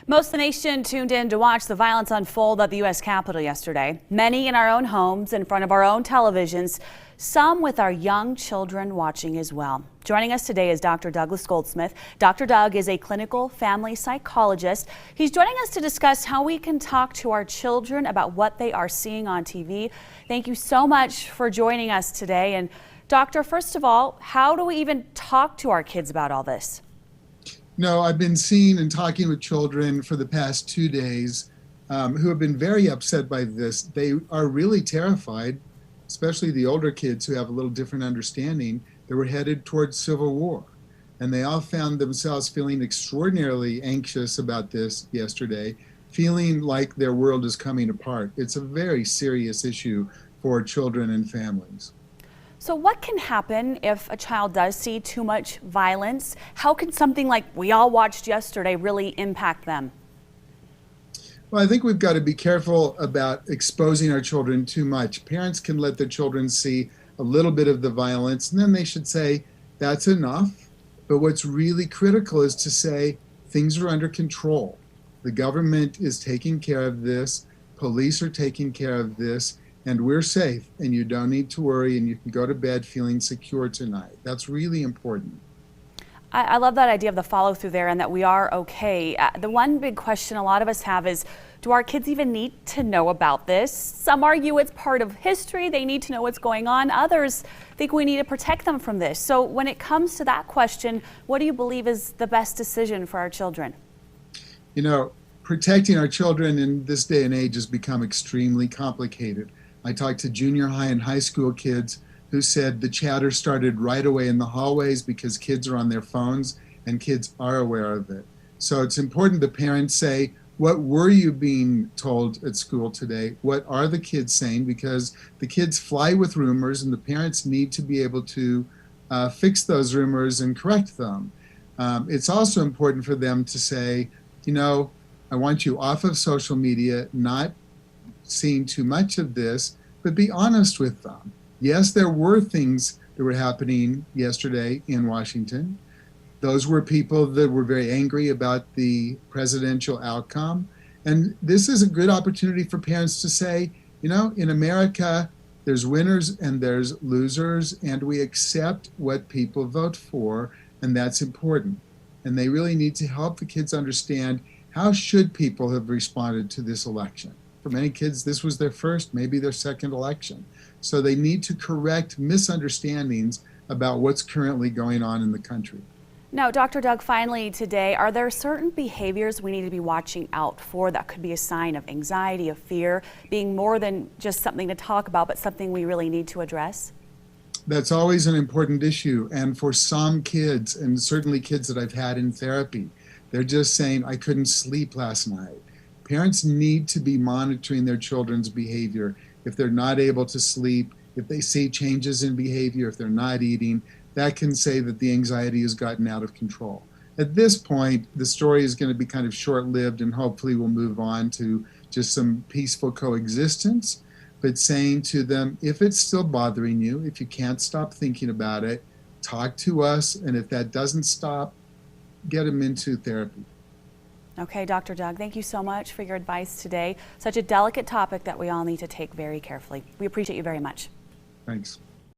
Most of the nation tuned in to watch the violence unfold at the U.S. Capitol yesterday. Many in our own homes, in front of our own televisions, some with our young children watching as well. Joining us today is Dr. Douglas Goldsmith. Dr. Doug is a clinical family psychologist. He's joining us to discuss how we can talk to our children about what they are seeing on TV. Thank you so much for joining us today. And Doctor, first of all, how do we even talk to our kids about all this? No, I've been seeing and talking with children for the past 2 days who have been very upset by this. They are really terrified, especially the older kids who have a little different understanding, that we're headed towards civil war. And they all found themselves feeling extraordinarily anxious about this yesterday, feeling like their world is coming apart. It's a very serious issue for children and families. So what can happen if a child does see too much violence? How can something like we all watched yesterday really impact them? Well, I think we've got to be careful about exposing our children too much. Parents can let their children see a little bit of the violence, and then they should say, that's enough. But what's really critical is to say, things are under control. The government is taking care of this. Police are taking care of this. And we're safe, and you don't need to worry, and you can go to bed feeling secure tonight. That's really important. I love that idea of the follow through there and that we are okay. The one big question a lot of us have is, do our kids even need to know about this? Some argue it's part of history. They need to know what's going on. Others think we need to protect them from this. So when it comes to that question, what do you believe is the best decision for our children? You know, protecting our children in this day and age has become extremely complicated. I talked to junior high and high school kids who said the chatter started right away in the hallways because kids are on their phones and kids are aware of it. So it's important the parents say, what were you being told at school today? What are the kids saying? Because the kids fly with rumors and the parents need to be able to fix those rumors and correct them. It's also important for them to say, you know, I want you off of social media, not seeing too much of this, but be honest with them. Yes, there were things that were happening yesterday in Washington. Those were people that were very angry about the presidential outcome. And this is a good opportunity for parents to say, you know, in America, there's winners and there's losers, and we accept what people vote for, and that's important. And they really need to help the kids understand how should people have responded to this election. For many kids, this was their first, maybe their second election. So they need to correct misunderstandings about what's currently going on in the country. Now, Dr. Doug, finally today, are there certain behaviors we need to be watching out for that could be a sign of anxiety, of fear, being more than just something to talk about, but something we really need to address? That's always an important issue. And for some kids, and certainly kids that I've had in therapy, they're just saying, I couldn't sleep last night. Parents need to be monitoring their children's behavior. If they're not able to sleep, if they see changes in behavior, if they're not eating, that can say that the anxiety has gotten out of control. At this point, the story is going to be kind of short-lived, and hopefully we'll move on to just some peaceful coexistence, but saying to them, if it's still bothering you, if you can't stop thinking about it, talk to us, and if that doesn't stop, get them into therapy. Okay, Dr. Doug, thank you so much for your advice today. Such a delicate topic that we all need to take very carefully. We appreciate you very much. Thanks.